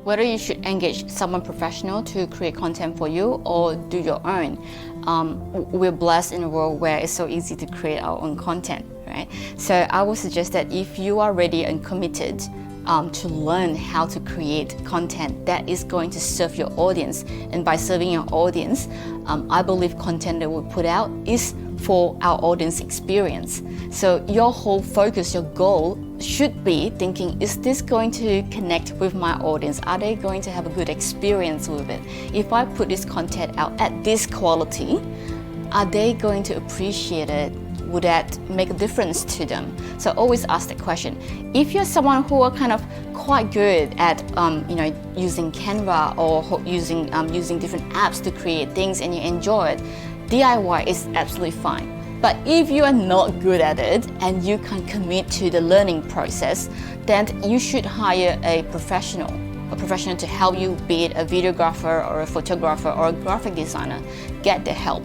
whether you should engage someone professional to create content for you or do your own. We're blessed in a world where it's so easy to create our own content, right? So I would suggest that if you are ready and committed to learn how to create content that is going to serve your audience, and by serving your audience, I believe content that we put out is for our audience experience. So your whole focus, your goal should be thinking, is this going to connect with my audience? Are they going to have a good experience with it? If I put this content out at this quality, are they going to appreciate it? Would that make a difference to them? So always ask the question. If you're someone who are kind of quite good at using Canva or using different apps to create things and you enjoy it, DIY is absolutely fine. But if you are not good at it and you can't commit to the learning process, then you should hire a professional to help you, be it a videographer or a photographer or a graphic designer. Get the help.